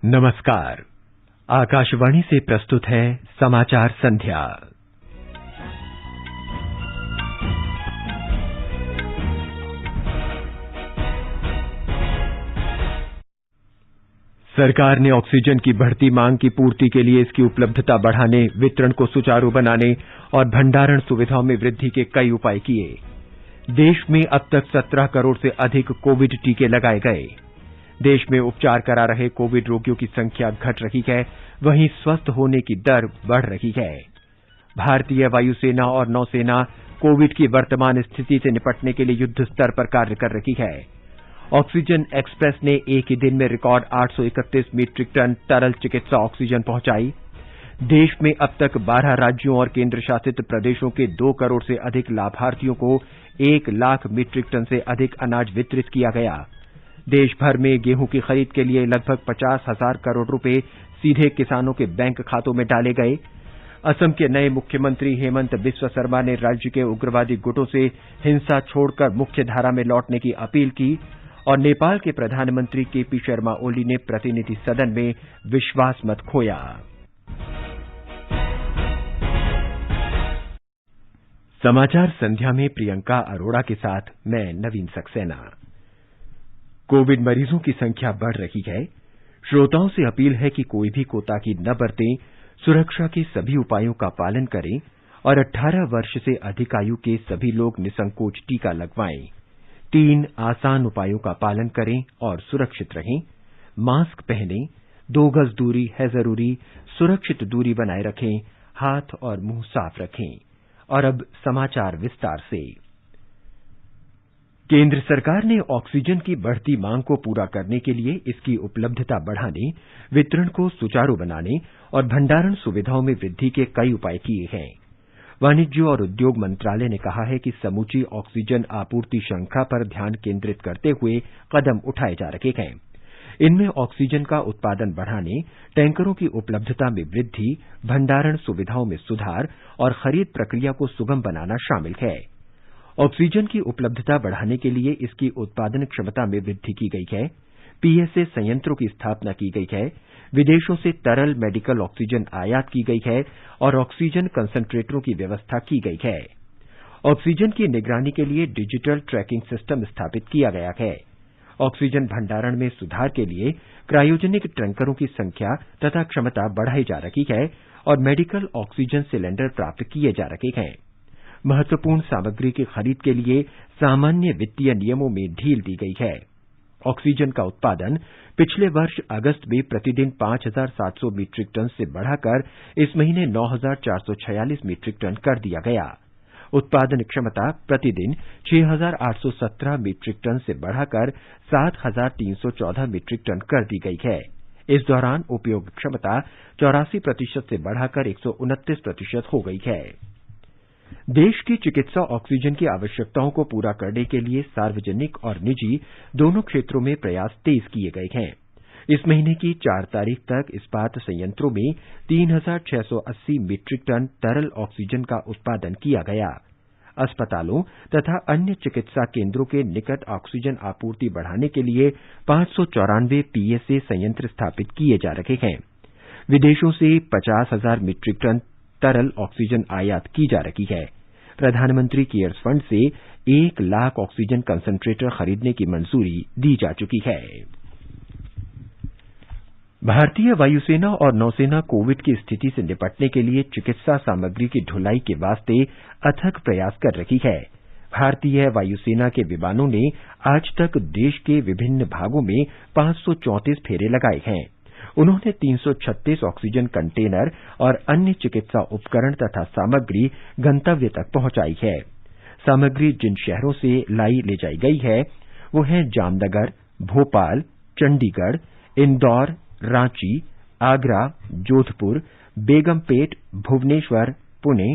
नमस्कार। आकाशवाणी से प्रस्तुत है समाचार संध्या। सरकार ने ऑक्सीजन की बढ़ती मांग की पूर्ति के लिए इसकी उपलब्धता बढ़ाने, वितरण को सुचारू बनाने और भंडारण सुविधाओं में वृद्धि के कई उपाय किए। देश में अब तक 17 करोड़ से अधिक कोविड टीके लगाए गए। देश में उपचार करा रहे कोविड रोगियों की संख्या घट रही है, वहीं स्वस्थ होने की दर बढ़ रही है। भारतीय वायुसेना और नौसेना कोविड की वर्तमान स्थिति से निपटने के लिए युद्ध स्तर पर कार्य कर रही है। ऑक्सीजन एक्सप्रेस ने एक ही दिन में रिकॉर्ड 831 मीट्रिक टन तरल चिकित्सा ऑक्सीजन पहुंचाई। देश में अब तक 12 राज्यों और केंद्र शासित प्रदेशों के 2 करोड़ से अधिक लाभार्थियों को 1 लाख मीट्रिक टन से अधिक अनाज वितरित किया गया। देश भर में गेहूं की खरीद के लिए लगभग 50,000 करोड़ रुपए सीधे किसानों के बैंक खातों में डाले गए। असम के नए मुख्यमंत्री हेमंत बिस्वा शर्मा ने राज्य के उग्रवादी गुटों से हिंसा छोड़कर मुख्य धारा में लौटने की अपील की और नेपाल के प्रधानमंत्री केपी शर्मा ओली ने प्रतिनिधि सदन में विश्वास मत खोया। समाचार संध्या में प्रियंका अरोड़ा के साथ मैं नवीन सक्सेना। कोविड मरीजों की संख्या बढ़ रही है। श्रोताओं से अपील है कि कोई भी कोताही न बरतें, सुरक्षा के सभी उपायों का पालन करें और 18 वर्ष से अधिक आयु के सभी लोग निसंकोच टीका लगवाएं। 3 आसान उपायों का पालन करें और सुरक्षित रहें। मास्क पहनें, 2 गज दूरी है जरूरी, सुरक्षित दूरी बनाए रखें, हाथ और मुंह साफ रखें। और अब समाचार विस्तार से। केंद्र सरकार ने ऑक्सीजन की बढ़ती मांग को पूरा करने के लिए इसकी उपलब्धता बढ़ाने, वितरण को सुचारू बनाने और भंडारण सुविधाओं में वृद्धि के कई उपाय किए हैं। वाणिज्य और उद्योग मंत्रालय ने कहा है कि समूची ऑक्सीजन आपूर्ति श्रृंखला पर ध्यान केंद्रित करते हुए कदम उठाए जा रहे हैं। इनमें ऑक्सीजन का उत्पादन बढ़ाने, टैंकरों की उपलब्धता में वृद्धि, भंडारण सुविधाओं में सुधार और खरीद प्रक्रिया को सुगम बनाना शामिल है। ऑक्सीजन की उपलब्धता बढ़ाने के लिए इसकी उत्पादन क्षमता में वृद्धि की गई है। पीएसए संयंत्रों की स्थापना की गई है। विदेशों से तरल मेडिकल ऑक्सीजन आयात की गई है और ऑक्सीजन कंसंट्रेटरों की व्यवस्था की गई है। ऑक्सीजन की निगरानी के लिए डिजिटल ट्रैकिंग सिस्टम स्थापित किया गया है। ऑक्सीजन भंडारण में सुधार के लिए क्रायोजेनिक टैंकरों की संख्या तथा क्षमता बढ़ाई जा रही है और मेडिकल ऑक्सीजन सिलेंडर प्राप्त किए जा रहे हैं। महत्वपूर्ण सामग्री की खरीद के लिए सामान्य वित्तीय नियमों में ढील दी गई है। ऑक्सीजन का उत्पादन पिछले वर्ष अगस्त में प्रतिदिन 5,700 मीट्रिक टन से बढ़ाकर इस महीने 9,446 मीट्रिक टन कर दिया गया। उत्पादन क्षमता प्रतिदिन 6,817 मीट्रिक टन से बढ़ाकर 7,314 मीट्रिक टन कर दी गई है। इस दौरान उपयोग क्षमता 84% से बढ़ाकर 129% हो गई है। देश की चिकित्सा ऑक्सीजन की आवश्यकताओं को पूरा करने के लिए सार्वजनिक और निजी दोनों क्षेत्रों में प्रयास तेज किए गए हैं। इस महीने की 4 तारीख तक इस्पात संयंत्रों में 3,680 मीट्रिक टन तरल ऑक्सीजन का उत्पादन किया गया। अस्पतालों तथा अन्य चिकित्सा केंद्रों के निकट ऑक्सीजन आपूर्ति बढ़ाने के लिए 594 पीएसए संयंत्र स्थापित किए जा रहे हैं। विदेशों से 50,000 मीट्रिक टन तरल ऑक्सीजन आयात की जा रही है। प्रधानमंत्री केयर्स फंड से 1 लाख ऑक्सीजन कंसंट्रेटर खरीदने की मंजूरी दी जा चुकी है। भारतीय वायुसेना और नौसेना कोविड की स्थिति से निपटने के लिए चिकित्सा सामग्री की ढुलाई के वास्ते अथक प्रयास कर रही है। भारतीय वायुसेना के विमानों ने आज तक देश के विभिन्न भागों में 534 फेरे लगाए हैं। उन्होंने 336 ऑक्सीजन कंटेनर और अन्य चिकित्सा उपकरण तथा सामग्री गंतव्य तक पहुंचाई है। सामग्री जिन शहरों से ले जाई गई है वो हैं जामनगर, भोपाल, चंडीगढ़, इंदौर, रांची, आगरा, जोधपुर, बेगमपेट, भुवनेश्वर, पुणे,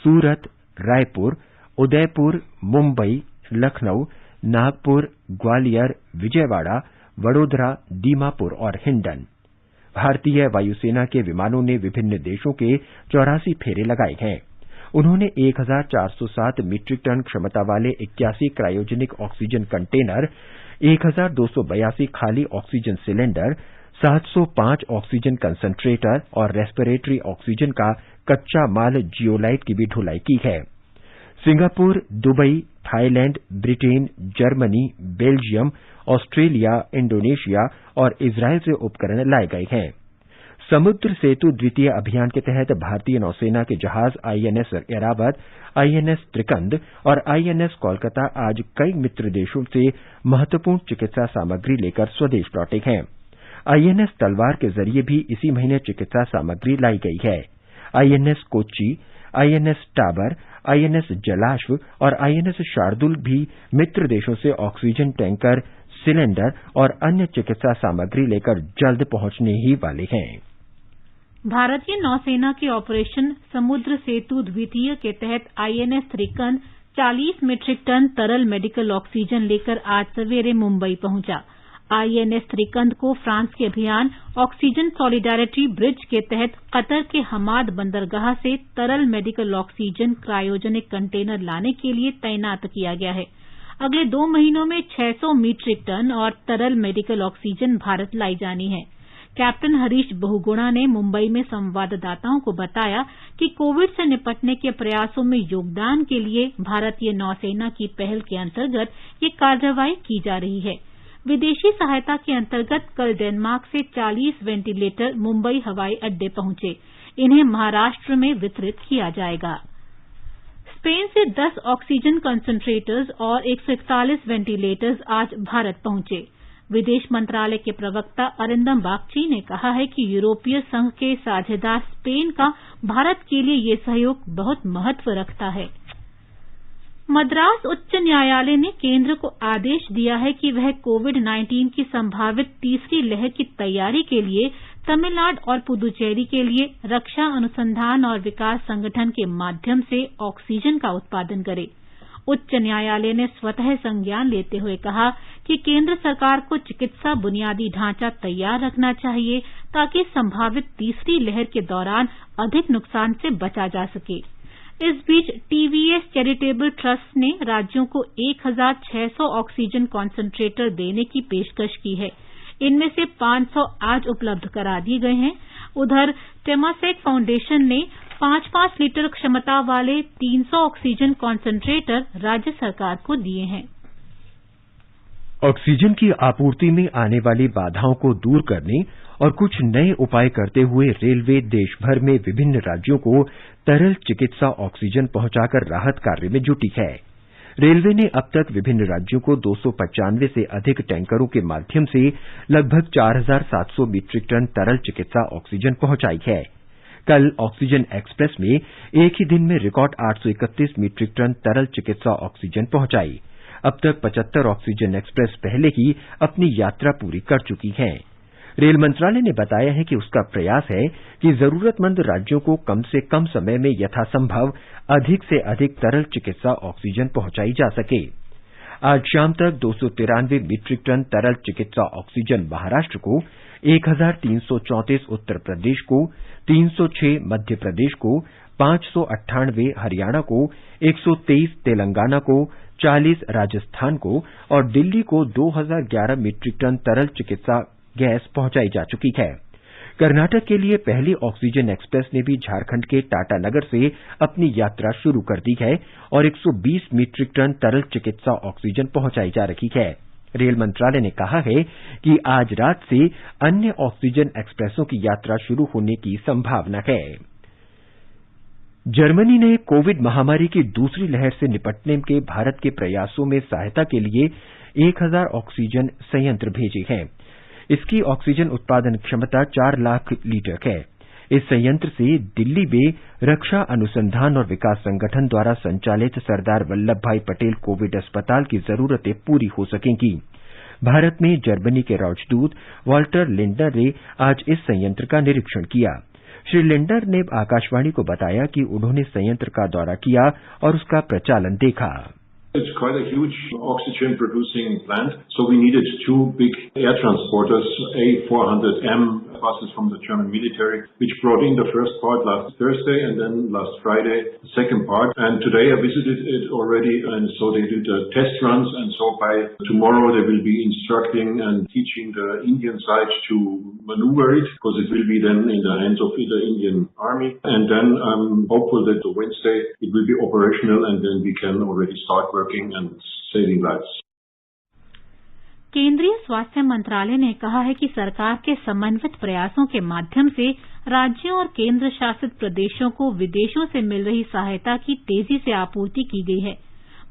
सूरत, रायपुर, उदयपुर, मुंबई, लखनऊ, नागपुर, ग्वालियर, विजयवाड़ा, वडोदरा, दीमापुर और हिंडन। भारतीय वायुसेना के विमानों ने विभिन्न देशों के 84 फेरे लगाए हैं। उन्होंने 1,407 मीट्रिक टन क्षमता वाले 81 क्रायोजेनिक ऑक्सीजन कंटेनर, 1,282 खाली ऑक्सीजन सिलेंडर, 705 ऑक्सीजन कंसंट्रेटर और रेस्पिरेटरी ऑक्सीजन का कच्चा माल जियोलाइट की भी ढुलाई की है। Singapore, Dubai, Thailand, Britain, Germany, Belgium, Australia, Indonesia और इजरायल से उपकरण लाए गए हैं। समुद्र सेतु द्वितीय अभियान के तहत भारतीय नौसेना के जहाज आईएनएस ऐरावत, आईएनएस त्रिकंद और आईएनएस कोलकाता आज कई मित्र देशों से महत्वपूर्ण चिकित्सा सामग्री लेकर स्वदेश लौटे हैं। आईएनएस तलवार के जरिए भी इसी महीने चिकित्सा सामग्री लाई गई है। आईएनएस कोच्चि, आईएनएस टाबर, आईएनएस जलाश्व और आईएनएस शार्दुल भी मित्र देशों से ऑक्सीजन टैंकर, सिलेंडर और अन्य चिकित्सा सामग्री लेकर जल्द पहुंचने ही वाले हैं। भारतीय नौसेना के ऑपरेशन समुद्र सेतु द्वितीय के तहत आईएनएस त्रिकंद 40 मीट्रिक टन तरल मेडिकल ऑक्सीजन लेकर आज सवेरे मुंबई पहुंचा। आईएनएस त्रिकंद को फ्रांस के अभियान ऑक्सीजन सॉलिडारिटी ब्रिज के तहत कतर के हमाद बंदरगाह से तरल मेडिकल ऑक्सीजन क्रायोजेनिक कंटेनर लाने के लिए तैनात किया गया है। अगले 2 महीनों में 600 मीट्रिक टन और तरल मेडिकल ऑक्सीजन भारत लाई जानी है। कैप्टन हरीश बहुगुणा ने मुंबई में संवाददाताओं को बताया कि कोविड से निपटने के प्रयासों में योगदान के लिए भारतीय नौसेना की पहल के अंतर्गत ये कार्रवाई की जा रही है। विदेशी सहायता के अंतर्गत कल डेनमार्क से 40 वेंटिलेटर मुंबई हवाई अड्डे पहुंचे। इन्हें महाराष्ट्र में वितरित किया जाएगा। स्पेन से 10 ऑक्सीजन कंसंट्रेटर्स और 141 वेंटिलेटर्स आज भारत पहुंचे। विदेश मंत्रालय के प्रवक्ता अरिंदम बागची ने कहा है कि यूरोपीय संघ के साझेदार स्पेन का भारत के लिए ये सहयोग बहुत महत्व रखता है। मद्रास उच्च न्यायालय ने केंद्र को आदेश दिया है कि वह कोविड-19 की संभावित तीसरी लहर की तैयारी के लिए तमिलनाडु और पुदुचेरी के लिए रक्षा अनुसंधान और विकास संगठन के माध्यम से ऑक्सीजन का उत्पादन करे। उच्च न्यायालय ने स्वतः संज्ञान लेते हुए कहा कि केंद्र सरकार को चिकित्सा बुनियादी ढांचा तैयार रखना चाहिए ताकि संभावित तीसरी लहर के दौरान अधिक नुकसान से बचा जा सके। इस बीच टीवीएस चैरिटेबल ट्रस्ट ने राज्यों को 1600 ऑक्सीजन कॉन्सेंट्रेटर देने की पेशकश की है। इनमें से 500 आज उपलब्ध करा दिए गए हैं। उधर टेमासेक फाउंडेशन ने 5-5 लीटर क्षमता वाले 300 ऑक्सीजन कॉन्सेंट्रेटर राज्य सरकार को दिए हैं। ऑक्सीजन की आपूर्ति में आने वाली बाधाओं को दूर करने और कुछ नए उपाय करते हुए रेलवे देश भर में विभिन्न राज्यों को तरल चिकित्सा ऑक्सीजन पहुंचाकर राहत कार्य में जुटी है। रेलवे ने अब तक विभिन्न राज्यों को 295 से अधिक टैंकरों के माध्यम से लगभग 4700 मीट्रिक टन तरल चिकित्सा ऑक्सीजन पहुंचाई है। कल ऑक्सीजन एक्सप्रेस में एक ही दिन में रिकॉर्ड 831 मीट्रिक टन तरल चिकित्सा ऑक्सीजन पहुंचाई। अब तक 75 ऑक्सीजन एक्सप्रेस पहले ही अपनी यात्रा पूरी कर चुकी हैं। रेल मंत्रालय ने बताया है कि उसका प्रयास है कि जरूरतमंद राज्यों को कम से कम समय में यथासंभव अधिक से अधिक तरल चिकित्सा ऑक्सीजन पहुंचाई जा सके। आज शाम तक 293 मीट्रिक टन तरल चिकित्सा ऑक्सीजन महाराष्ट्र को, 1334 उत्तर प्रदेश को, 306 मध्य प्रदेश को, 598 हरियाणा को, 123 तेलंगाना को, 40 राजस्थान को और दिल्ली को 2011 मीट्रिक टन तरल चिकित्सा गैस पहुंचाई जा चुकी है। कर्नाटक के लिए पहली ऑक्सीजन एक्सप्रेस ने भी झारखंड के टाटानगर से अपनी यात्रा शुरू कर दी है और 120 मीट्रिक टन तरल चिकित्सा ऑक्सीजन पहुंचाई जा रही है। रेल मंत्रालय ने कहा है कि आज रात से अन्य ऑक्सीजन एक्सप्रेसों की यात्रा शुरू होने की संभावना है। जर्मनी ने कोविड महामारी की दूसरी लहर से निपटने के भारत के प्रयासों में सहायता के लिए 1000 ऑक्सीजन संयंत्र भेजे हैं। इसकी ऑक्सीजन उत्पादन क्षमता 4 लाख लीटर है। इस संयंत्र से दिल्ली में रक्षा अनुसंधान और विकास संगठन द्वारा संचालित सरदार वल्लभ भाई पटेल कोविड अस्पताल की जरूरतें पूरी हो सकेंगी। भारत में जर्मनी के राजदूत वॉल्टर लिंडर ने आज इस संयंत्र का निरीक्षण किया। श्री लिंडर ने आकाशवाणी को बताया कि उन्होंने संयंत्र का दौरा किया और उसका प्रचालन देखा। It's quite a huge oxygen-producing plant, so we needed two big air transporters, A400M buses from the German military, which brought in the first part last Thursday and then last Friday, the second part. And today I visited it already, and so they did test runs, and so by tomorrow they will be instructing and teaching the Indian side to maneuver it, because it will be then in the hands of the Indian army. And then I'm hopeful that Wednesday it will be operational, and then we can already start working and saving lives. केंद्रीय स्वास्थ्य मंत्रालय ने कहा है कि सरकार के समन्वित प्रयासों के माध्यम से राज्यों और केंद्र शासित प्रदेशों को विदेशों से मिल रही सहायता की तेजी से आपूर्ति की गई है।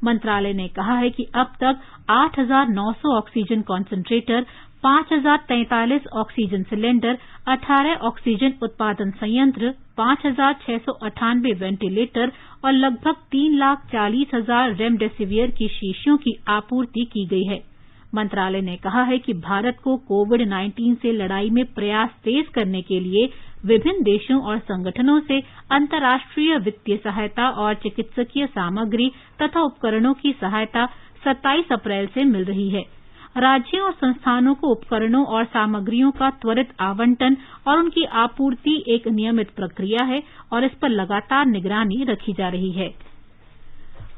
मंत्रालय ने कहा है कि अब तक 8,900 oxygen concentrator, 5,043 oxygen cylinder, 18 oxygen उत्पादन संयंत्र, 5,698 वेंटिलेटर और लगभग 3,40,000 रेमडेसिवियर की शीशियों की आपूर्ति की गई है। मंत्रालय ने कहा है कि भारत को कोविड-19 से लड़ाई में प्रयास तेज करने के लिए विभिन्न देशों और संगठनों से अंतर्राष्ट्रीय वित्तीय सहायता और चिकित्सकीय सामग्री तथा उपकरणों की सहायता 27 अप्रैल से मिल रही है। राज्यों और संस्थानों को उपकरणों और सामग्रियों का त्वरित आवंटन और उनकी आपूर्ति एक नियमित प्रक्रिया है और इस पर लगातार निगरानी रखी जा रही है।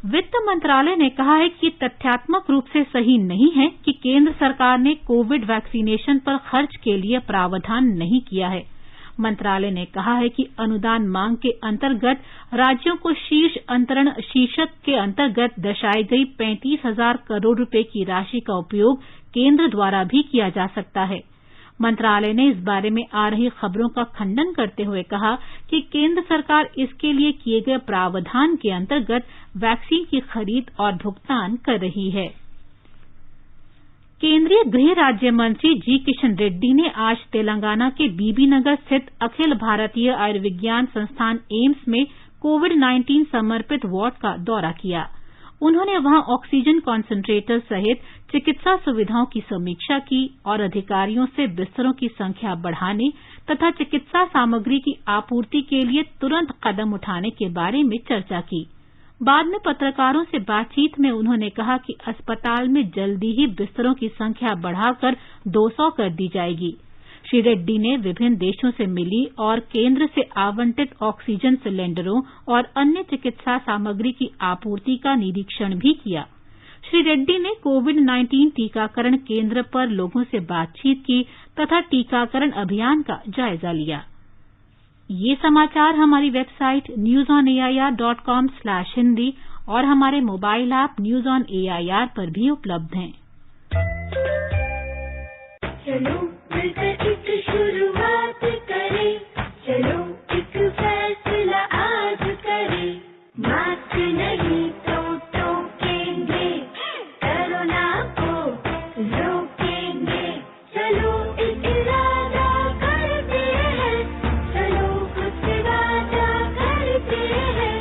वित्त मंत्रालय ने कहा है कि तथ्यात्मक रूप से सही नहीं है कि केंद्र सरकार ने कोविड वैक्सीनेशन पर खर्च के लिए प्रावधान नहीं किया है। मंत्रालय ने कहा है कि अनुदान मांग के अंतर्गत राज्यों को शीर्ष अंतरण शीर्षक के अंतर्गत दर्शाई गई 35,000 करोड़ रुपए की राशि का उपयोग केंद्र द्वारा भी किया जा सकता है। मंत्रालय ने इस बारे में आ रही खबरों का खंडन करते हुए कहा कि केंद्र सरकार इसके लिए किए गए प्रावधान के अंतर्गत वैक्सीन की खरीद और भुगतान कर रही है। केंद्रीय गृह राज्य मंत्री जी किशन रेड्डी ने आज तेलंगाना के बीबीनगर स्थित अखिल भारतीय आयुर्विज्ञान संस्थान एम्स में कोविड-19 समर्पित वार्ड का दौरा किया। उन्होंने वहां ऑक्सीजन कॉन्सेंट्रेटर सहित चिकित्सा सुविधाओं की समीक्षा की और अधिकारियों से बिस्तरों की संख्या बढ़ाने तथा चिकित्सा सामग्री की आपूर्ति के लिए तुरंत कदम उठाने के बारे में चर्चा की। बाद में पत्रकारों से बातचीत में उन्होंने कहा कि अस्पताल में जल्दी ही बिस्तरों की संख्या बढ़ाकर 200 कर दी जाएगी। श्री रेड्डी ने विभिन्न देशों से मिली और केंद्र से आवंटित ऑक्सीजन सिलेंडरों और अन्य चिकित्सा सामग्री की आपूर्ति का निरीक्षण भी किया। श्री रेड्डी ने कोविड-19 टीकाकरण केंद्र पर लोगों से बातचीत की तथा टीकाकरण अभियान का जायजा लिया। ये समाचार हमारी वेबसाइट newsonair.com/hindi और हमारे mobile app news on AIR पर भी उपलब्ध हैं। चलो मिलकर एक शुरुआत करें, चलो एक फैसला आज करें, मास्क नहीं तो टोकेंगे, कोरोना को रोकेंगे, चलो एक इरादा करते हैं, चलो कुछ वादा करते हैं,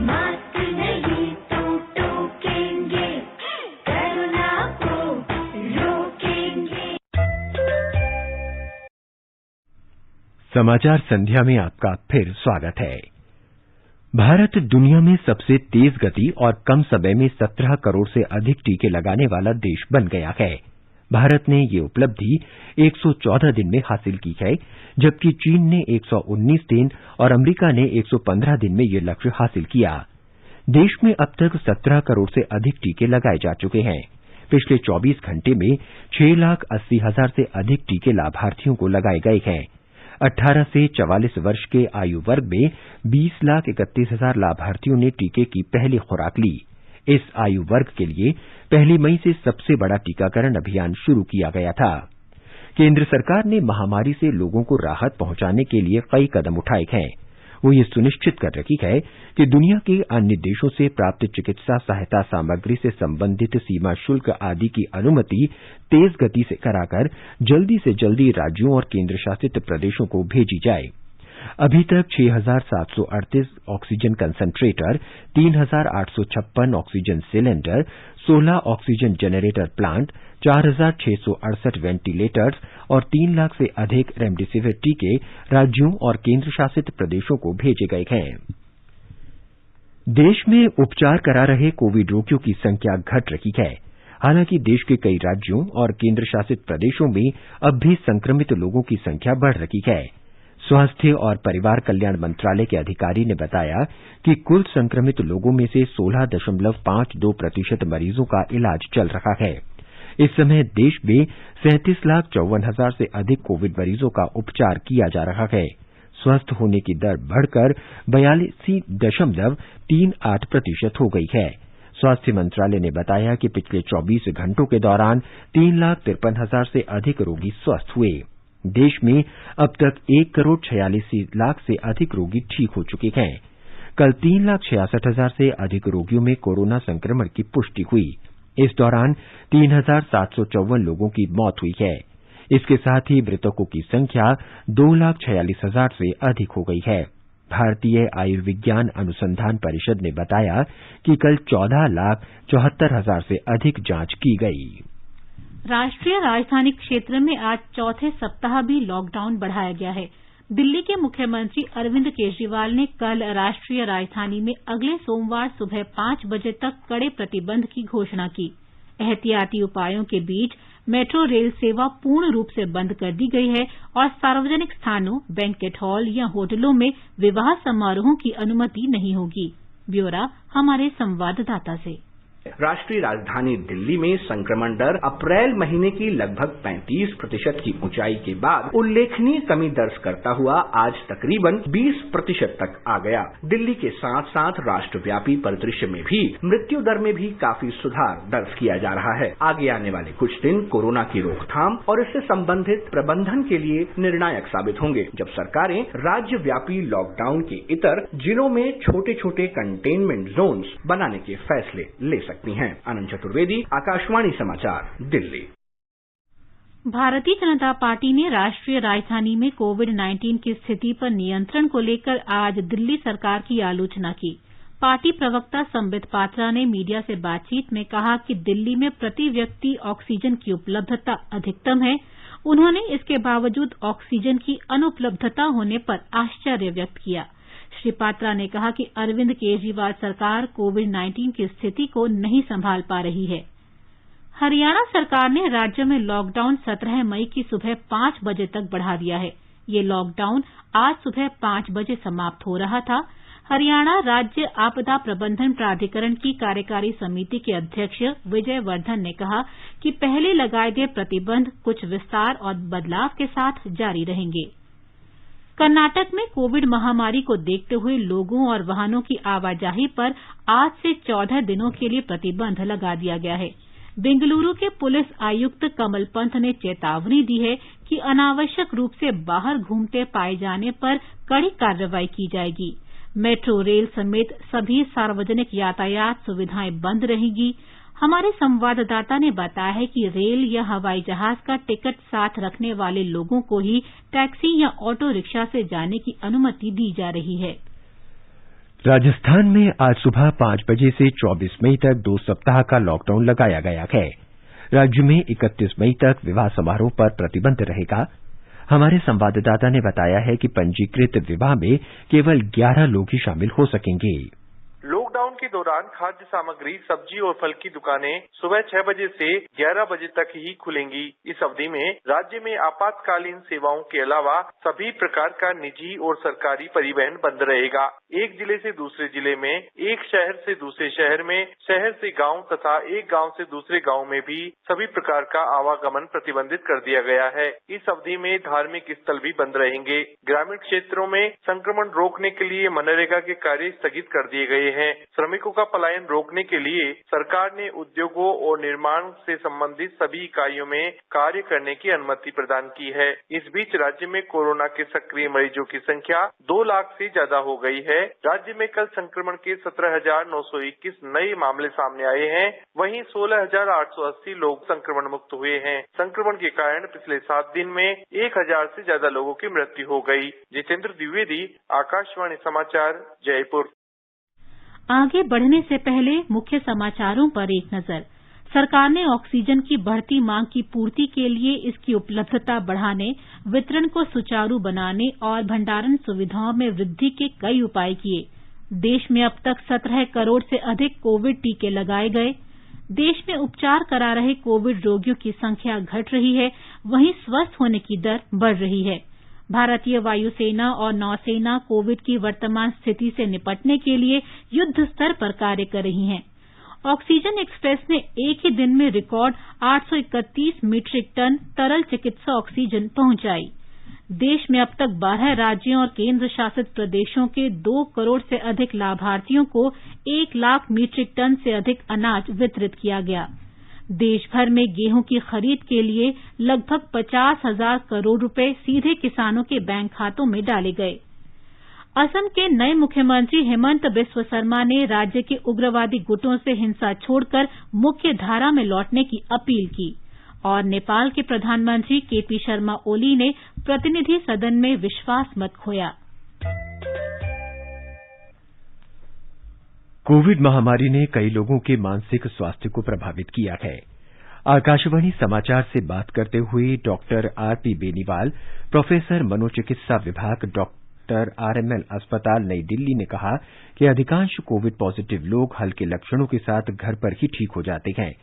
मास्क नहीं तो टोकेंगे, कोरोना को रोकेंगे। समाचार संध्या में आपका फिर स्वागत है। भारत दुनिया में सबसे तेज गति और कम समय में 17 करोड़ से अधिक टीके लगाने वाला देश बन गया है। भारत ने ये उपलब्धि 114 दिन में हासिल की है, जबकि चीन ने 119 दिन और अमेरिका ने 115 दिन में ये लक्ष्य हासिल किया। देश में अब तक 17 करोड़ से अधिक टीके लगाए जा चुके हैं। पिछले 24 घंटे में 6,80,000 से अधिक टीके लाभार्थियों को लगाए गए हैं। 18 से 44 वर्ष के आयु वर्ग में 20,31,000 लाभार्थियों ने टीके की पहली खुराक ली। इस आयु वर्ग के लिए 1 मई से सबसे बड़ा टीकाकरण अभियान शुरू किया गया था। केंद्र सरकार ने महामारी से लोगों को राहत पहुंचाने के लिए कई कदम उठाए हैं। वो ये सुनिश्चित कर रही है कि दुनिया के अन्य देशों से प्राप्त चिकित्सा सहायता सामग्री से संबंधित सीमा शुल्क आदि की अनुमति तेज गति से कराकर जल्दी से जल्दी राज्यों और केंद्र शासित प्रदेशों को भेजी जाए। अभी तक 6,738 oxygen concentrator, 3,856 oxygen cylinder, 16 oxygen generator plant, 4,668 ventilators और 3 लाख से अधिक रेमडेसिविर टीके राज्यों और केंद्र शासित प्रदेशों को भेजे गए हैं। देश में उपचार करा रहे कोविड रोगियों की संख्या घट रही है। हालांकि देश के कई राज्यों और केंद्र शासित प्रदेशों में अब भी संक्रमित लोगों की संख्या बढ़ रही है। स्वास्थ्य और परिवार कल्याण मंत्रालय के अधिकारी ने बताया कि कुल संक्रमित लोगों में से 16.52% मरीजों का इलाज चल रहा है। इस समय देश में 37,54,000 से अधिक कोविड मरीजों का उपचार किया जा रहा है। स्वस्थ होने की दर बढ़कर 82.38% हो गई है। स्वास्थ्य मंत्रालय ने बताया कि पिछले 24 घंटों के दौरान 3,53,000 से अधिक रोगी स्वस्थ हुए। देश में अब तक 1,46,00,000 से अधिक रोगी ठीक हो चुके हैं। कल 3,66,000 से अधिक रोगियों में कोरोना संक्रमण की पुष्टि हुई। इस दौरान 3,754 लोगों की मौत हुई है। इसके साथ ही मृतकों की संख्या 2,46,000 से अधिक हो गई है। भारतीय आयुर्विज्ञान अनुसंधान परिषद ने बताया कि कल 14,74,000 से अधिक जांच की गई। राष्ट्रीय राजधानी क्षेत्र में आज चौथे सप्ताह भी लॉकडाउन बढ़ाया गया है। दिल्ली के मुख्यमंत्री अरविंद केजरीवाल ने कल राष्ट्रीय राजधानी में अगले सोमवार सुबह 5 बजे तक कड़े प्रतिबंध की घोषणा की। एहतियाती उपायों के बीच मेट्रो रेल सेवा पूर्ण रूप से बंद कर दी गई है और सार्वजनिक स्थानों, बैंकेट हॉल या होटलों में विवाह समारोहों की अनुमति नहीं होगी। ब्यौरा हमारे संवाददाता से। राष्ट्रीय राजधानी दिल्ली में संक्रमण दर अप्रैल महीने की लगभग 35% की ऊंचाई के बाद उल्लेखनीय कमी दर्ज करता हुआ आज तकरीबन 20% तक आ गया। दिल्ली के साथ साथ राष्ट्रव्यापी परिदृश्य में भी मृत्यु दर में भी काफी सुधार दर्ज किया जा रहा है। आगे आने वाले कुछ दिन कोरोना की रोकथाम और इससे संबंधित प्रबंधन के लिए निर्णायक साबित होंगे, जब सरकारें राज्यव्यापी लॉकडाउन के इतर जिलों में छोटे छोटे कंटेनमेंट जोन्स बनाने के फैसले ले सकती हैं। आनंद चतुर्वेदी, आकाशवाणी समाचार, दिल्ली। भारतीय जनता पार्टी ने राष्ट्रीय राजधानी में कोविड-19 की स्थिति पर नियंत्रण को लेकर आज दिल्ली सरकार की आलोचना की। पार्टी प्रवक्ता संबित पात्रा ने मीडिया से बातचीत में कहा कि दिल्ली में प्रति व्यक्ति ऑक्सीजन की उपलब्धता अधिकतम है। उन्होंने इसके बावजूद ऑक्सीजन की अनुपलब्धता होने पर आश्चर्य व्यक्त किया। श्री पात्रा ने कहा कि अरविंद केजरीवाल सरकार कोविड-19 की स्थिति को नहीं संभाल पा रही है। हरियाणा सरकार ने राज्य में लॉकडाउन 17 मई की सुबह 5 बजे तक बढ़ा दिया है। ये लॉकडाउन आज सुबह 5 बजे समाप्त हो रहा था। हरियाणा राज्य आपदा प्रबंधन प्राधिकरण की कार्यकारी समिति के अध्यक्ष विजय वर्धन ने कहा कि पहले लगाए गए प्रतिबंध कुछ विस्तार और बदलाव के साथ जारी रहेंगे। कर्नाटक में कोविड महामारी को देखते हुए लोगों और वाहनों की आवाजाही पर आज से 14 दिनों के लिए प्रतिबंध लगा दिया गया है। बेंगलुरु के पुलिस आयुक्त कमल पंत ने चेतावनी दी है कि अनावश्यक रूप से बाहर घूमते पाए जाने पर कड़ी कार्रवाई की जाएगी। मेट्रो रेल समेत सभी सार्वजनिक यातायात सुविधाएं बंद रहेंगी। हमारे संवाददाता ने बताया है कि रेल या हवाई जहाज का टिकट साथ रखने वाले लोगों को ही टैक्सी या ऑटो रिक्शा से जाने की अनुमति दी जा रही है। राजस्थान में आज सुबह 5 बजे से 24 मई तक 2 सप्ताह का लॉकडाउन लगाया गया है। राज्य में 31 मई तक विवाह समारोह पर प्रतिबंध रहेगा। हमारे संवाददाता ने बताया है कि पंजीकृत विवाह में केवल 11 लोग ही शामिल हो सकेंगे। लॉकडाउन के दौरान खाद्य सामग्री, सब्जी और फल की दुकानें सुबह 6 बजे से 11 बजे तक ही खुलेंगी। इस अवधि में राज्य में आपातकालीन सेवाओं के अलावा सभी प्रकार का निजी और सरकारी परिवहन बंद रहेगा। एक जिले से दूसरे जिले में, एक शहर से दूसरे शहर में, शहर से गांव तथा एक गांव से दूसरे गांव में भी सभी प्रकार का आवागमन प्रतिबंधित कर दिया गया है। इस अवधि में धार्मिक स्थल भी बंद रहेंगे। ग्रामीण क्षेत्रों में संक्रमण रोकने के लिए मनरेगा के कार्य स्थगित कर दिए गए हैं। श्रमिकों का पलायन रोकने के लिए सरकार ने उद्योगों और निर्माण से संबंधित सभी इकाइयों में कार्य करने की अनुमति प्रदान की है। इस बीच राज्य में कोरोना के सक्रिय मरीजों की संख्या 2 लाख से ज्यादा हो गई है। राज्य में कल संक्रमण के 17,921 नए मामले सामने आए हैं। वहीं 16,880 लोग संक्रमण मुक्त हुए हैं। संक्रमण के कारण पिछले 7 दिन में 1,000 से ज्यादा लोगों की मृत्यु हो गई। जितेंद्र द्विवेदी, आकाशवाणी समाचार, जयपुर। आगे बढ़ने से पहले मुख्य समाचारों पर एक नजर। सरकार ने ऑक्सीजन की बढ़ती मांग की पूर्ति के लिए इसकी उपलब्धता बढ़ाने, वितरण को सुचारू बनाने और भंडारण सुविधाओं में वृद्धि के कई उपाय किए। देश में अब तक 17 करोड़ से अधिक कोविड टीके लगाए गए। देश में उपचार करा रहे कोविड रोगियों की संख्या घट रही है, वहीं स्वस्थ होने की दर बढ़ रही है। भारतीय वायुसेना और नौसेना कोविड की वर्तमान स्थिति से निपटने के लिए युद्ध स्तर पर कार्य कर रही हैं। ऑक्सीजन एक्सप्रेस ने एक ही दिन में रिकॉर्ड 831 मीट्रिक टन तरल चिकित्सा ऑक्सीजन पहुंचाई। देश में अब तक 12 राज्यों और केंद्र शासित प्रदेशों के 2 करोड़ से अधिक लाभार्थियों को 1 लाख मीट्रिक टन से अधिक अनाज वितरित किया गया। देश भर में गेहूं की खरीद के लिए लगभग 50,000 करोड़ रुपए सीधे किसानों के बैंक खातों में डाले गए। असम के नए मुख्यमंत्री हेमंत बिस्व शर्मा ने राज्य के उग्रवादी गुटों से हिंसा छोड़कर मुख्य धारा में लौटने की अपील की और नेपाल के प्रधानमंत्री केपी शर्मा ओली ने प्रतिनिधि सदन में विश्वास मत खोया। कोविड महामारी ने कई लोगों के मानसिक स्वास्थ्य को प्रभावित किया है। आकाशवाणी समाचार से बात करते हुए डॉक्टर आरपी बेनीवाल, प्रोफेसर मनोचिकित्सा विभाग, डॉक्टर आरएमएल अस्पताल नई दिल्ली ने कहा कि अधिकांश कोविड पॉजिटिव लोग हल्के लक्षणों के साथ घर पर ही ठीक हो जाते हैं।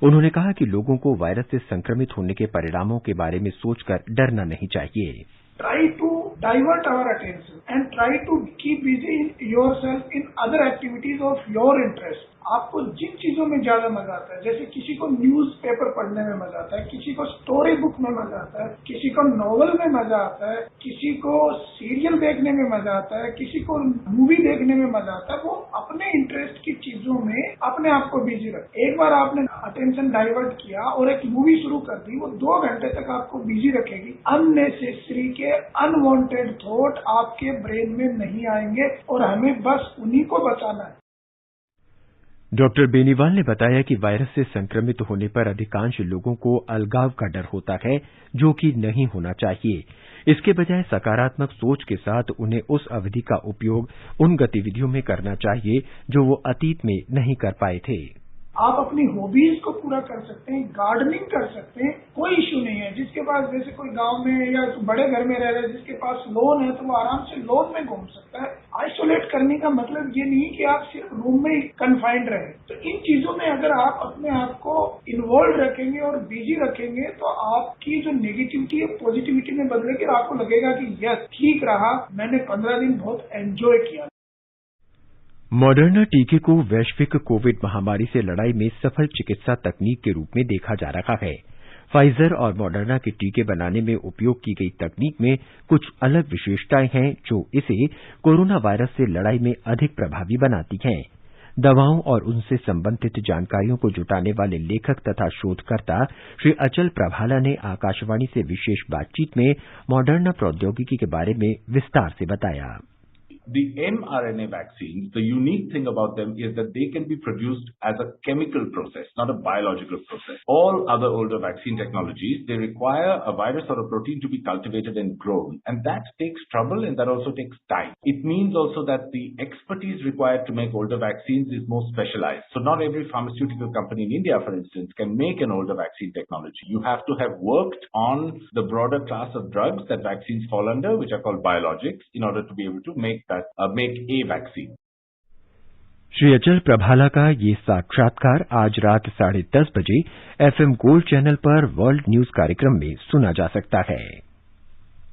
उन्होंने कहा कि लोगों को वायरस से संक्रमित होने के परिणामों के बारे में सोचकर डरना नहीं चाहिए। Try to divert our attention and try to keep busy yourself in other activities of your interest. आपको जिन चीजों में ज्यादा मजा आता है, जैसे किसी को न्यूज पेपर पढ़ने में मजा आता है, किसी को स्टोरी बुक में मजा आता है, किसी को नॉवल में मजा आता है, किसी को सीरियल देखने में मजा आता है, किसी को मूवी देखने में मजा आता है, वो अपने इंटरेस्ट की चीजों में अपने आप को बिजी रखे। एक बार आपने अटेंशन डाइवर्ट किया और एक मूवी शुरू कर दी, वो 2 घंटे तक आपको बिजी रखेगी। अननेसेसरी के अनवांटेड थॉट आपके ब्रेन में नहीं आएंगे और हमें बस उन्हीं को बचाना है। डॉक्टर बेनीवाल ने बताया कि वायरस से संक्रमित होने पर अधिकांश लोगों को अलगाव का डर होता है, जो कि नहीं होना चाहिए। इसके बजाय सकारात्मक सोच के साथ उन्हें उस अवधि का उपयोग उन गतिविधियों में करना चाहिए जो वो अतीत में नहीं कर पाए थे। आप अपनी हॉबीज को पूरा कर सकते हैं, गार्डनिंग कर सकते हैं, कोई इश्यू नहीं है। जिसके पास जैसे कोई गांव में या बड़े घर में रह रहे हैं, जिसके पास लोन है तो वो आराम से लोन में घूम सकता है। आइसोलेट करने का मतलब ये नहीं कि आप सिर्फ रूम में ही कन्फाइंड रहे। तो इन चीजों में अगर आप अपने आप को इन्वॉल्व रखेंगे और बिजी रखेंगे तो आपकी जो नेगेटिविटी है पॉजिटिविटी में बदलेगी और आपको लगेगा कि यस ठीक रहा, मैंने 15 दिन बहुत एंजॉय किया। मॉडर्ना टीके को वैश्विक कोविड महामारी से लड़ाई में सफल चिकित्सा तकनीक के रूप में देखा जा रहा है। फाइजर और मॉडर्ना के टीके बनाने में उपयोग की गई तकनीक में कुछ अलग विशेषताएं हैं जो इसे कोरोना वायरस से लड़ाई में अधिक प्रभावी बनाती हैं। दवाओं और उनसे संबंधित जानकारियों को जुटाने वाले लेखक तथा शोधकर्ता श्री अचल प्रभाला ने आकाशवाणी से विशेष बातचीत में मॉडर्ना प्रौद्योगिकी के बारे में विस्तार से बताया। The mRNA vaccines, the unique thing about them is that they can be produced as a chemical process, not a biological process. All other older vaccine technologies, they require a virus or a protein to be cultivated and grown. And that takes trouble and that also takes time. It means also that the expertise required to make older vaccines is more specialized. So not every pharmaceutical company in India, for instance, can make an older vaccine technology. You have to have worked on the broader class of drugs that vaccines fall under, which are called biologics, in order to be able to make a vaccine. Shri अचल प्रभाला का ये साक्षात्कार आज रात 10:30 बजे FM gold channel पर world news कार्यक्रम में सुना जा सकता है।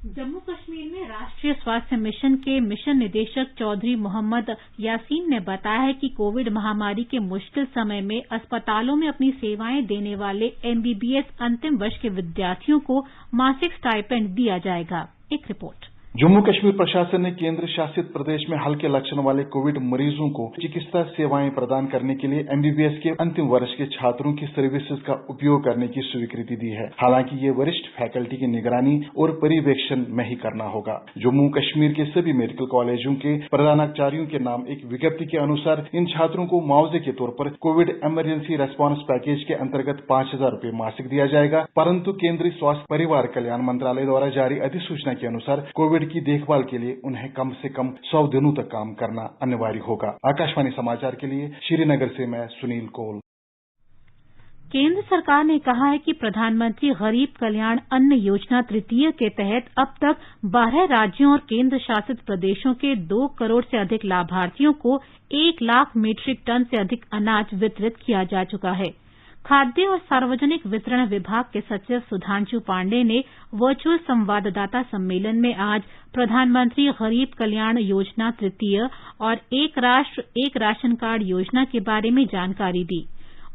जम्मू कश्मीर में राष्ट्रीय स्वास्थ्य मिशन के मिशन निदेशक चौधरी मोहम्मद यासीन ने बताया है कि कोविड महामारी के मुश्किल समय में अस्पतालों में अपनी सेवाएं देने वाले MBBS अंतिम वर्ष के विद्यार्थियों को मासिक स्टाइपेंड दिया जाएगा। एक रिपोर्ट। जम्मू कश्मीर प्रशासन ने केंद्र शासित प्रदेश में हल्के लक्षण वाले कोविड मरीजों को चिकित्सा सेवाएं प्रदान करने के लिए MBBS के अंतिम वर्ष के छात्रों की सर्विसेज का उपयोग करने की स्वीकृति दी है। हालांकि ये वरिष्ठ फैकल्टी की निगरानी और पर्यवेक्षण में ही करना होगा। जम्मू कश्मीर के सभी मेडिकल कॉलेजों के प्रधानाचार्यों के नाम एक विज्ञप्ति के अनुसार इन छात्रों को मुआवजे के तौर पर कोविड इमरजेंसी रेस्पॉन्स पैकेज के अंतर्गत 5,000 रुपए मासिक दिया जाएगा। परंतु केंद्रीय स्वास्थ्य परिवार कल्याण मंत्रालय द्वारा जारी अधिसूचना के अनुसार कोविड की देखभाल के लिए उन्हें कम से कम 100 दिनों तक काम करना अनिवार्य होगा। आकाशवाणी समाचार के लिए श्रीनगर से मैं सुनील कौल। केंद्र सरकार ने कहा है कि प्रधानमंत्री गरीब कल्याण अन्न योजना तृतीय के तहत अब तक 12 राज्यों और केंद्र शासित प्रदेशों के 2 करोड़ से अधिक लाभार्थियों को 1 लाख मीट्रिक टन से अधिक अनाज वितरित किया जा चुका है। खाद्य और सार्वजनिक वितरण विभाग के सचिव सुधांशु पांडे ने वर्चुअल संवाददाता सम्मेलन में आज प्रधानमंत्री गरीब कल्याण योजना तृतीय और एक राष्ट्र एक राशन कार्ड योजना के बारे में जानकारी दी।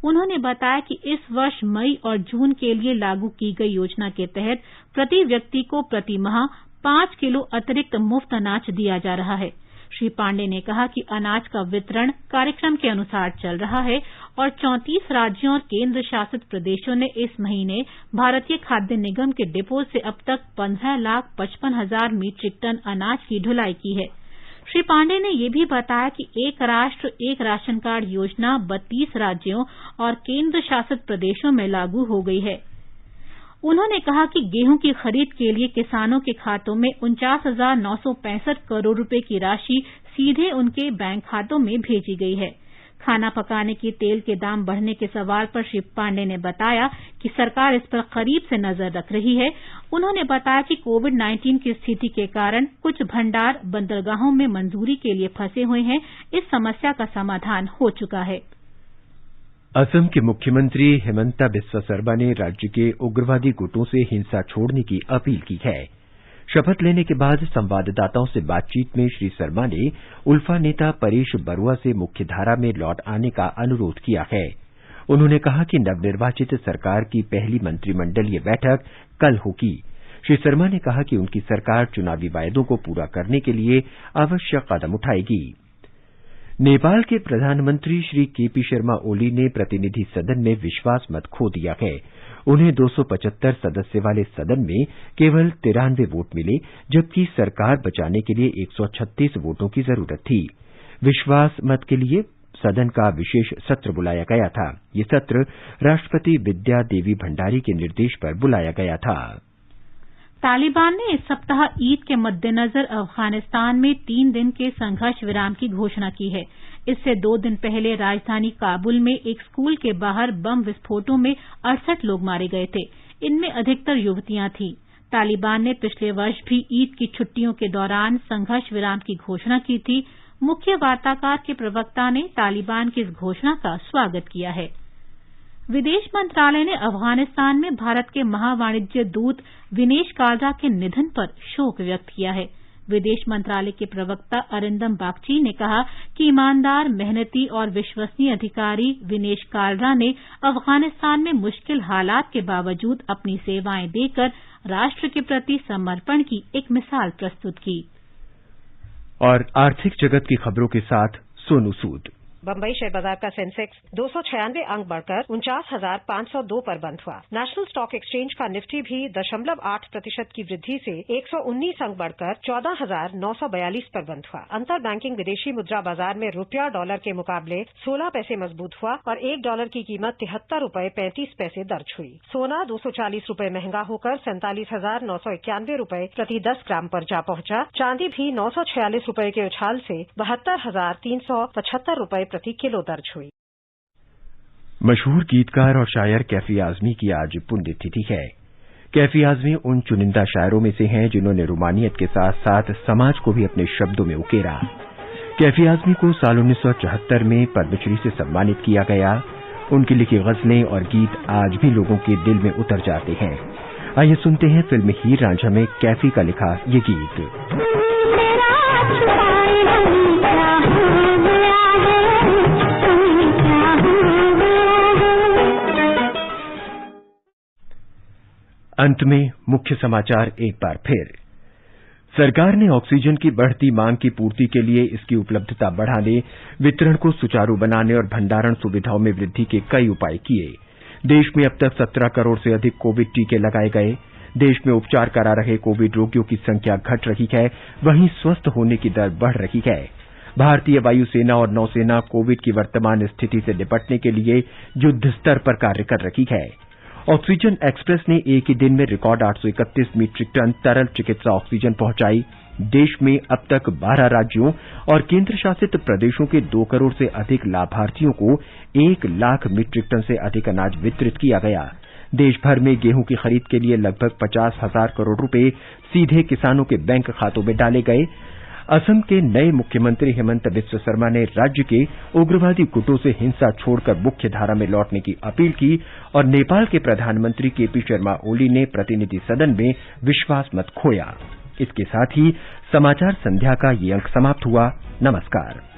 उन्होंने बताया कि इस वर्ष मई और जून के लिए लागू की गई योजना के तहत प्रति व्यक्ति को प्रति माह 5 किलो अतिरिक्त मुफ्त अनाज दिया जा रहा है। श्री पांडे ने कहा कि अनाज का वितरण कार्यक्रम के अनुसार चल रहा है और 34 राज्यों और केंद्र शासित प्रदेशों ने इस महीने भारतीय खाद्य निगम के डिपो से अब तक 15,55,000 मीट्रिक टन अनाज की ढुलाई की है। श्री पांडे ने यह भी बताया कि एक राष्ट्र एक राशन कार्ड योजना 32 राज्यों और केंद्र शासित प्रदेशों में लागू हो गई है। उन्होंने कहा कि गेहूं की खरीद के लिए किसानों के खातों में 49,965 करोड़ रुपए की राशि सीधे उनके बैंक खातों में भेजी गई है। खाना पकाने के तेल के दाम बढ़ने के सवाल पर श्री पांडे ने बताया कि सरकार इस पर करीब से नजर रख रही है। उन्होंने बताया कि कोविड-19 की स्थिति के कारण कुछ भंडार बंदरगाहों में मंजूरी के लिए फंसे हुए हैं। इस समस्या का समाधान हो चुका है। असम के मुख्यमंत्री हिमंता बिस्वा सरमा ने राज्य के उग्रवादी गुटों से हिंसा छोड़ने की अपील की है। शपथ लेने के बाद संवाददाताओं से बातचीत में श्री शर्मा ने उल्फा नेता परेश बरुआ से मुख्यधारा में लौट आने का अनुरोध किया है। उन्होंने कहा कि नवनिर्वाचित सरकार की पहली मंत्रिमंडलीय बैठक कल होगी। श्री शर्मा ने कहा कि उनकी सरकार चुनावी वायदों को पूरा करने के लिए आवश्यक कदम उठाएगी। नेपाल के प्रधानमंत्री श्री केपी शर्मा ओली ने प्रतिनिधि सदन में विश्वास मत खो दिया है। उन्हें 275 सदस्य वाले सदन में केवल 93 वोट मिले, जबकि सरकार बचाने के लिए 136 वोटों की जरूरत थी। विश्वास मत के लिए सदन का विशेष सत्र बुलाया गया था। ये सत्र राष्ट्रपति विद्या देवी भंडारी के निर्देश पर बुलाया गया था। तालिबान ने इस सप्ताह ईद के मद्देनजर अफगानिस्तान में 3 दिन के संघर्ष विराम की घोषणा की है। इससे 2 दिन पहले राजधानी काबुल में एक स्कूल के बाहर बम विस्फोटों में 68 लोग मारे गए थे। इनमें अधिकतर युवतियां थीं। तालिबान ने पिछले वर्ष भी ईद की छुट्टियों के दौरान संघर्ष विराम की घोषणा की थी। मुख्य वार्ताकार के प्रवक्ता ने तालिबान की इस घोषणा का स्वागत किया है। विदेश मंत्रालय ने अफगानिस्तान में भारत के महावाणिज्य दूत विनेश कालरा के निधन पर शोक व्यक्त किया है। विदेश मंत्रालय के प्रवक्ता अरिंदम बागची ने कहा कि ईमानदार, मेहनती और विश्वसनीय अधिकारी विनेश कालरा ने अफगानिस्तान में मुश्किल हालात के बावजूद अपनी सेवाएं देकर राष्ट्र के प्रति समर्पण की एक मिसाल प्रस्तुत की। और आर्थिक जगत की खबरों के साथ सोनू सूद। बम्बई शेयर बाजार का सेंसेक्स 296 अंक बढ़कर 49,502 पर बंद हुआ। नेशनल स्टॉक एक्सचेंज का निफ्टी भी 0.8% की वृद्धि से 119 अंक बढ़कर 14,942 पर बंद हुआ। अंतर बैंकिंग विदेशी मुद्रा बाजार में रुपया डॉलर के मुकाबले 16 पैसे मजबूत हुआ और $1 की कीमत 73.35 दर्ज हुई। सोना 240 रुपए महंगा होकर 47,991 रुपए प्रति 10 ग्राम पर जा पहुंचा। चांदी भी 946 रुपए के उछाल से 72,375 रुपए प्रति किलो दर्ज हुई। मशहूर गीतकार और शायर कैफी आजमी की आज पुण्यतिथि है। कैफी आजमी उन चुनिंदा शायरों में से हैं जिन्होंने रूमानियत के साथ साथ समाज को भी अपने शब्दों में उकेरा। कैफी आजमी को साल 1974 में पद्मश्री से सम्मानित किया गया। उनकी लिखी गजलें और गीत आज भी लोगों के दिल में उतर जाते हैं। आइए सुनते हैं फिल्म हीर रांझा में कैफी का लिखा ये गीत। अंत में मुख्य समाचार एक बार फिर। सरकार ने ऑक्सीजन की बढ़ती मांग की पूर्ति के लिए इसकी उपलब्धता बढ़ाने, वितरण को सुचारू बनाने और भंडारण सुविधाओं में वृद्धि के कई उपाय किए। देश में अब तक 17 करोड़ से अधिक कोविड टीके लगाए गए। देश में उपचार करा रहे कोविड रोगियों की संख्या घट रही है, वहीं स्वस्थ होने की दर बढ़ रही है। भारतीय वायुसेना और नौसेना कोविड की वर्तमान स्थिति से निपटने के लिए युद्ध स्तर पर कार्य कर रही है। ऑक्सीजन एक्सप्रेस ने एक ही दिन में रिकॉर्ड 831 मीट्रिक टन तरल चिकित्सा ऑक्सीजन पहुंचाई। देश में अब तक 12 राज्यों और केंद्र शासित प्रदेशों के 2 करोड़ से अधिक लाभार्थियों को 1 लाख मीट्रिक टन से अधिक अनाज वितरित किया गया। देश भर में गेहूं की खरीद के लिए लगभग 50,000 करोड़ रुपए सीधे किसानों के बैंक खातों में डाले गए। असम के नए मुख्यमंत्री हिमंत बिस्व शर्मा ने राज्य के उग्रवादी गुटों से हिंसा छोड़कर मुख्य धारा में लौटने की अपील की और नेपाल के प्रधानमंत्री केपी शर्मा ओली ने प्रतिनिधि सदन में विश्वास मत खोया। इसके साथ ही समाचार संध्या का ये अंक समाप्त हुआ। नमस्कार।